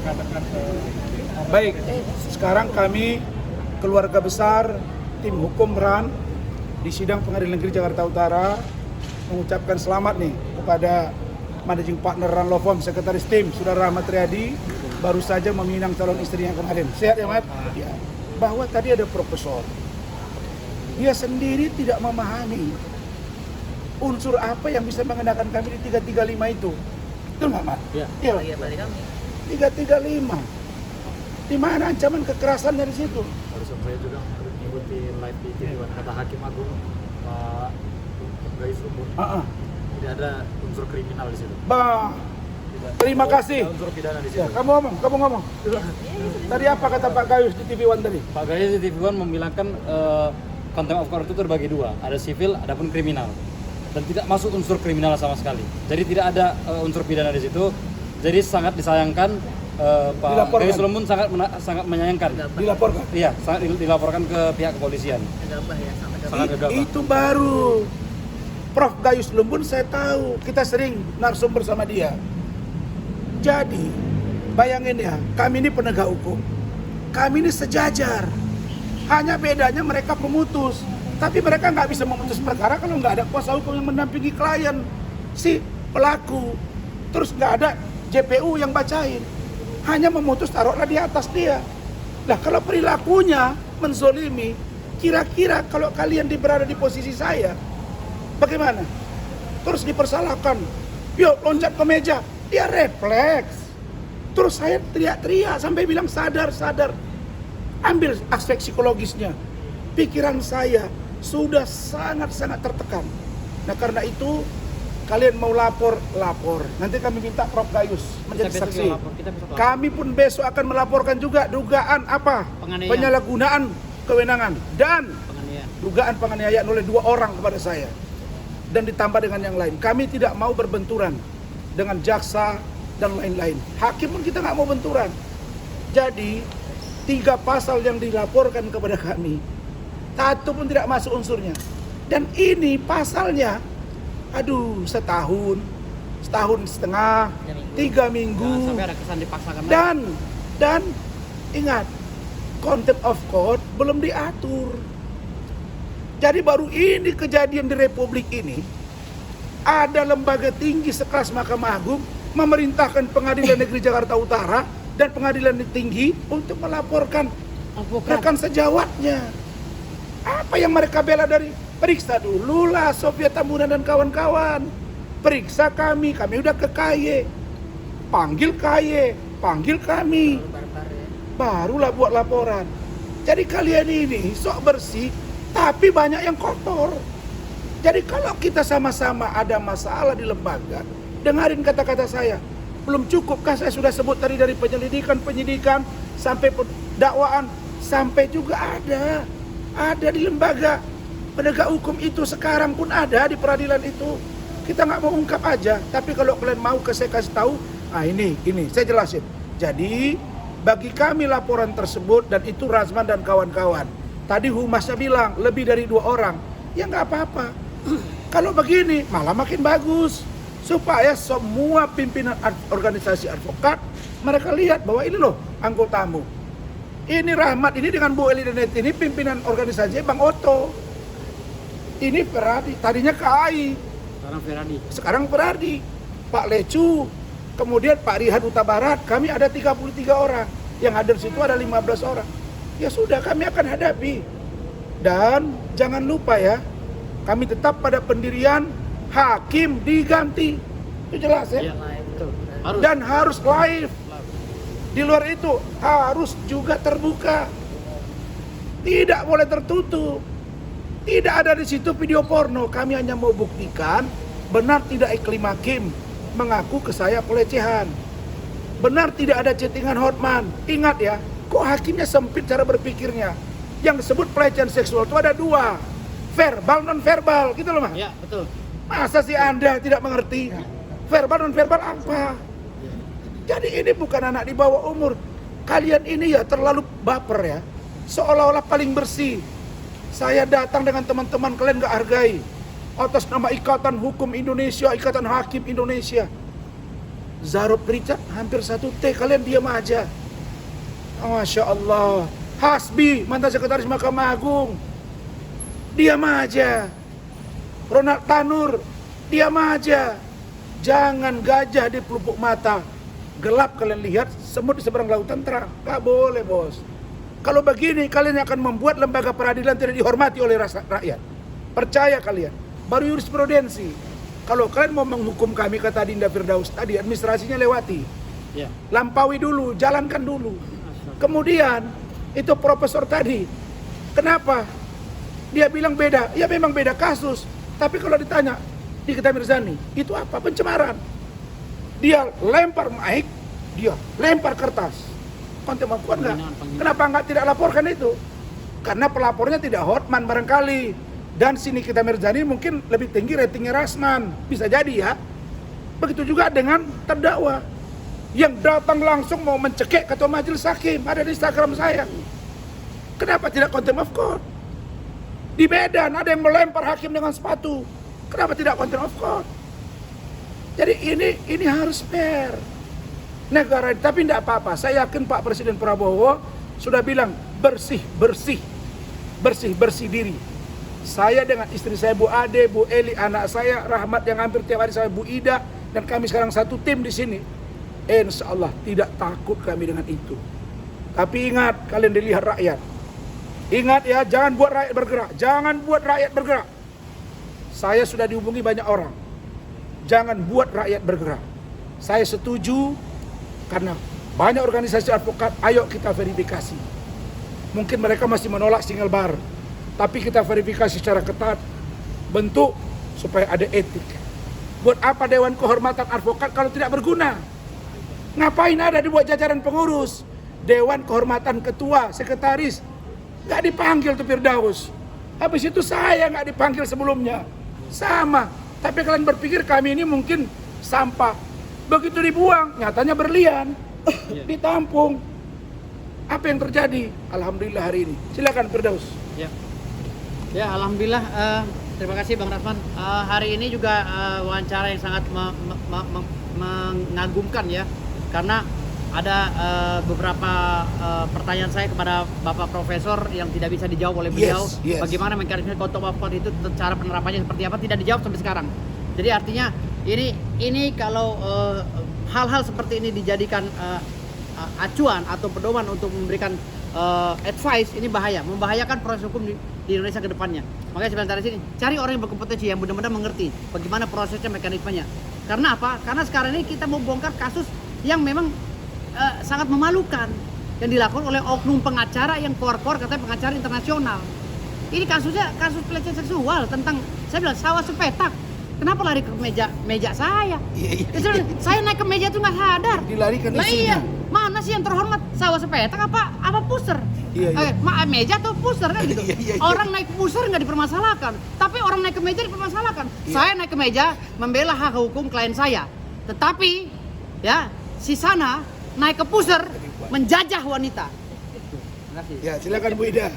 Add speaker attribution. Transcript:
Speaker 1: katakan
Speaker 2: Baik, sekarang kami keluarga besar tim hukum RAN di sidang Pengadilan Negeri Jakarta Utara mengucapkan selamat nih kepada Managing Partner RAN Law Firm, Sekretaris Tim Saudara Ahmad Riyadi baru saja meminang calon istrinya kemarin. Sehat ya, Mat? Ya. Bahwa tadi ada profesor, dia sendiri tidak memahami unsur apa yang bisa mengenakan kami di 335 itu. Betul nggak, Mat?
Speaker 1: Iya.
Speaker 3: Iya, balik kami.
Speaker 2: 335. Di mana ancaman kekerasannya di situ?
Speaker 1: Barusan saya juga mengikuti live di TV kata Hakim Agung Pak Gayus Lumbun. Tidak ada unsur kriminal di situ.
Speaker 2: Terima kasih.
Speaker 1: Tidak ada unsur pidana di situ.
Speaker 2: Ya, kamu ngomong. Tadi apa kata Pak Gayus di TV One tadi?
Speaker 1: Pak Gayus di TV One membilangkan contempt of court itu terbagi dua, ada sivil, ada pun kriminal, dan tidak masuk unsur kriminal sama sekali. Jadi tidak ada unsur pidana di situ. Jadi sangat disayangkan. Pak Gayus Lumbun sangat menyayangkan.
Speaker 2: Dilaporkan.
Speaker 1: Iya, sangat dilaporkan ke pihak kepolisian.
Speaker 3: Gegabah ya, sangat gegabah.
Speaker 1: Sangat gegabah.
Speaker 2: Itu baru. Prof Gayus Lumbun saya tahu, kita sering narsum bersama dia. Jadi, bayangin ya, kami ini penegak hukum. Kami ini sejajar. Hanya bedanya mereka pemutus. Tapi mereka nggak bisa memutus perkara kalau nggak ada kuasa hukum yang mendampingi klien, si pelaku. Terus nggak ada JPU yang bacain. Hanya memutus taruhlah di atas dia. Nah, kalau perilakunya menzolimi, kira-kira kalau kalian berada di posisi saya, bagaimana? Terus dipersalahkan, yuk loncat ke meja, dia refleks. Terus saya teriak-teriak sampai bilang sadar. Ambil aspek psikologisnya. Pikiran saya sudah sangat-sangat tertekan. Nah, karena itu kalian mau lapor. Nanti kami minta Prof Gayus menjadi saksi. Kami pun besok akan melaporkan juga dugaan apa? Penyalahgunaan kewenangan dan dugaan penganiayaan oleh 2 orang kepada saya. Dan ditambah dengan yang lain. Kami tidak mau berbenturan dengan jaksa dan lain-lain. Hakim pun kita nggak mau benturan. Jadi 3 pasal yang dilaporkan kepada kami, 1 pun tidak masuk unsurnya. Dan ini pasalnya, setahun setengah, 3 minggu.
Speaker 3: Sampai ada kesan dipaksakan.
Speaker 2: Dan ingat, contempt of court belum diatur. Jadi baru ini kejadian di Republik ini, ada lembaga tinggi sekelas Mahkamah Agung memerintahkan Pengadilan Negeri Jakarta Utara dan Pengadilan Tinggi untuk melaporkan rekan sejawatnya. Apa yang mereka bela dari? Periksa dululah Sofia Tambunan dan kawan-kawan. Periksa kami udah ke KY. Panggil kami. Barulah buat laporan. Jadi kalian ini sok bersih, tapi banyak yang kotor. Jadi kalau kita sama-sama ada masalah di lembaga, dengarin kata-kata saya. Belum cukupkah saya sudah sebut tadi dari penyidikan sampai dakwaan, sampai juga ada di lembaga penegak hukum itu sekarang pun ada di peradilan itu. Kita nggak mau ungkap aja, tapi kalau kalian mau saya kasih tahu, ini saya jelasin. Jadi bagi kami laporan tersebut dan itu Razman dan kawan-kawan. Tadi humasnya bilang lebih dari 2 orang, ya nggak apa-apa. Kalau begini malah makin bagus, supaya semua pimpinan organisasi advokat mereka lihat bahwa ini loh anggotamu. Ini Rahmat ini dengan Bu Eli Denet ini pimpinan organisasi Bang Otto. Ini Feradi, tadinya KAI. Sekarang Feradi. Pak Lecu, kemudian Pak Rihan Huta Barat, kami ada 33 orang. Yang hadir situ ada 15 orang. Ya sudah, kami akan hadapi. Dan jangan lupa ya, kami tetap pada pendirian hakim diganti. Itu jelas ya?
Speaker 3: Betul.
Speaker 2: Dan harus live. Di luar itu harus juga terbuka. Tidak boleh tertutup. Tidak ada di situ video porno. Kami hanya mau buktikan benar tidak iklim hakim mengaku ke saya pelecehan. Benar tidak ada chattingan Hotman. Ingat ya, kok hakimnya sempit cara berpikirnya. Yang disebut pelecehan seksual itu ada 2. Verbal, non verbal, gitu loh, Mas.
Speaker 3: Iya, betul.
Speaker 2: Masa sih Anda tidak mengerti? Verbal, non verbal apa? Jadi ini bukan anak di bawah umur. Kalian ini ya terlalu baper ya. Seolah-olah paling bersih. Saya datang dengan teman-teman kalian gak hargai. Atas nama Ikatan Hukum Indonesia, Ikatan Hakim Indonesia. Zarub Richard hampir 1 T, kalian diam aja. Masya Allah. Hasbi, mantan sekretaris Mahkamah Agung, diam aja. Ronald Tanur, diam aja. Jangan gajah di pelupuk mata. Gelap kalian lihat, semut di seberang lautan terang. Gak boleh, bos. Kalau begini, kalian akan membuat lembaga peradilan tidak dihormati oleh rakyat. Percaya kalian. Baru jurisprudensi. Kalau kalian mau menghukum kami, kata Dinda Firdaus tadi, administrasinya lewati.
Speaker 1: Ya.
Speaker 2: Lampaui dulu, jalankan dulu. Kemudian, itu profesor tadi, kenapa? Dia bilang beda. Ya memang beda kasus. Tapi kalau ditanya, Nikita Mirzani, itu apa? Pencemaran. Dia lempar mic, dia lempar kertas. Konten kuat nggak? Kenapa nggak tidak laporkan itu? Karena pelapornya tidak Hotman barangkali. Dan si Nikita Mirzani mungkin lebih tinggi ratingnya Rasman. Bisa jadi ya. Begitu juga dengan terdakwa yang datang langsung mau mencekik ketua majelis hakim. Ada di Instagram saya. Kenapa tidak contempt of court? Di Medan ada yang melempar hakim dengan sepatu. Kenapa tidak contempt of court? Jadi ini harus fair. Negara, tapi tidak apa-apa. Saya yakin Pak Presiden Prabowo sudah bilang bersih diri. Saya dengan istri saya Bu Ade, Bu Eli, anak saya Rahmat yang hampir tiap hari saya Bu Ida, dan kami sekarang satu tim di sini. Insya Allah tidak takut kami dengan itu. Tapi ingat, kalian dilihat rakyat. Ingat ya, jangan buat rakyat bergerak. Jangan buat rakyat bergerak. Saya sudah dihubungi banyak orang. Jangan buat rakyat bergerak. Saya setuju karena banyak organisasi advokat, ayo kita verifikasi. Mungkin mereka masih menolak single bar. Tapi kita verifikasi secara ketat. Bentuk supaya ada etik. Buat apa Dewan Kehormatan Advokat kalau tidak berguna? Ngapain ada dibuat jajaran pengurus? Dewan Kehormatan Ketua, Sekretaris. Gak dipanggil tuh Firdaus. Habis itu saya gak dipanggil sebelumnya. Sama. Tapi kalian berpikir kami ini mungkin sampah. Begitu dibuang, nyatanya berlian. Ditampung. Apa yang terjadi? Alhamdulillah hari ini. Silakan Firdaus.
Speaker 3: Ya, alhamdulillah. Terima kasih Bang Rasman. Hari ini juga wawancara yang sangat mengagumkan ya. Karena ada beberapa pertanyaan saya kepada Bapak Profesor yang tidak bisa dijawab oleh beliau.
Speaker 2: Yes.
Speaker 3: Bagaimana mekanisme contempt of court itu, cara penerapannya seperti apa, tidak dijawab sampai sekarang. Jadi artinya ini kalau hal-hal seperti ini dijadikan acuan atau pedoman untuk memberikan advice, ini bahaya, membahayakan proses hukum di Indonesia ke depannya. Makanya sebentar di sini cari orang yang berkompetensi, yang benar-benar mengerti bagaimana prosesnya, mekanismenya. Karena apa? Karena sekarang ini kita mau bongkar kasus yang memang sangat memalukan yang dilakukan oleh oknum pengacara yang keluar-keluar katanya pengacara internasional. Ini kasusnya kasus pelecehan seksual tentang, saya bilang, sawah sepetak. Kenapa lari ke meja saya? Saya naik ke meja itu nggak sadar.
Speaker 2: Dilarikan
Speaker 3: Lah
Speaker 2: isunya.
Speaker 3: iya, mana sih yang terhormat, sawah sepetak apa pusar?
Speaker 2: Iya.
Speaker 3: Meja atau pusar kan gitu.
Speaker 2: Iya.
Speaker 3: Orang naik pusar nggak dipermasalahkan, tapi orang naik ke meja dipermasalahkan.
Speaker 2: Iya.
Speaker 3: Saya naik ke meja membela hak hukum klien saya, tetapi ya si sana naik ke pusar menjajah wanita. Terima kasih.
Speaker 2: Ya, silakan Bu Ida.